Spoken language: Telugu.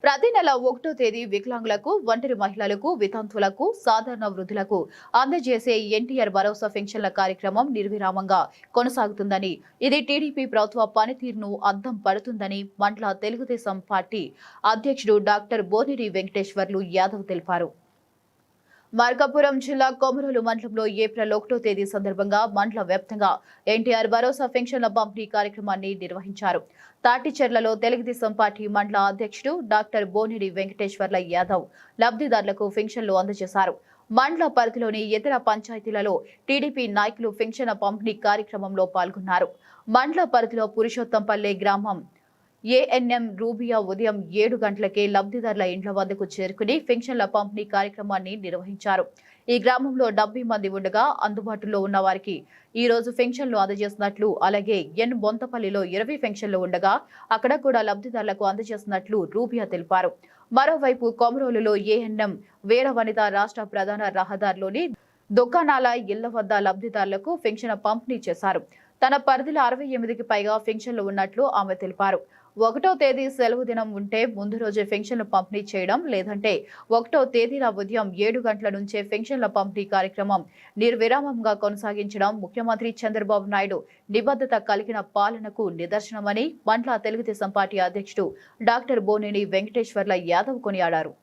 ప్రతి నెల 1వ తేదీ వికలాంగులకు, ఒంటరి మహిళలకు, వితంతువులకు, సాధారణ వృద్ధులకు అందజేసే ఎన్టీఆర్ భరోసా పెన్షన్ల కార్యక్రమం నిర్విరామంగా కొనసాగుతుందని, ఇది టీడీపీ ప్రభుత్వ పనితీరును అద్దం పడుతుందని మండల తెలుగుదేశం పార్టీ అధ్యక్షుడు డాక్టర్ బోనిరి వెంకటేశ్వర్లు యాదవ్ తెలిపారు. మార్కాపురం జిల్లా కొమరోలు మండలంలో ఏప్రిల్ 1వ తేదీ సందర్భంగా మండల వ్యాప్తంగా ఎన్టీఆర్ భరోసా పెన్షన్ల పంపిణీ కార్యక్రమాన్ని నిర్వహించారు. తాటిచెర్లలో తెలుగుదేశం పార్టీ మండల అధ్యక్షుడు డాక్టర్ బోనిడి వెంకటేశ్వర్ల యాదవ్ లబ్ధిదారులకు పెన్షన్లు అందజేశారు. మండల పరిధిలోని ఇతర పంచాయతీలలో టీడీపీ నాయకులు పెన్షన్ల పంపిణీ కార్యక్రమంలో పాల్గొన్నారు. మండల పరిధిలో పురుషోత్తంపల్లె గ్రామం ఏఎన్ఎం రూబియా ఉదయం 7 గంటలకే లబ్ధిదారుల ఇండ్ల వద్దకు చేరుకుని పెన్షన్ల పంపిణీ కార్యక్రమాన్ని నిర్వహించారు. ఈ గ్రామంలో 70 మంది ఉండగా అందుబాటులో ఉన్న వారికి ఈ రోజు పెన్షన్లు అందజేసినట్లు, అలాగే ఎన్ బొంతపల్లిలో 20 పెన్షన్లు ఉండగా అక్కడ కూడా లబ్ధిదారులకు అందజేసినట్లు రూబియా తెలిపారు. మరోవైపు కొమరోలులో ఏఎన్ఎం వీర వనిత రాష్ట్ర ప్రధాన రహదారిలోని దుకాణాల ఇళ్ల వద్ద లబ్ధిదారులకు పెన్షన్ పంపిణీ చేశారు. తన పరిధిలో 68కి పైగా పెన్షన్లు ఉన్నట్లు ఆమె తెలిపారు. 1వ తేదీ సెలవు దినం ఉంటే ముందు రోజే పెన్షన్లు పంపిణీ చేయడం, లేదంటే 1వ తేదీన ఉదయం 7 గంటల నుంచే పెన్షన్ల పంపిణీ కార్యక్రమం నిర్విరామంగా కొనసాగించడం ముఖ్యమంత్రి చంద్రబాబు నాయుడు నిబద్ధత కలిగిన పాలనకు నిదర్శనమని మండల తెలుగుదేశం పార్టీ అధ్యక్షుడు డాక్టర్ బోనిడి వెంకటేశ్వర్ల యాదవ్ కొనియాడారు.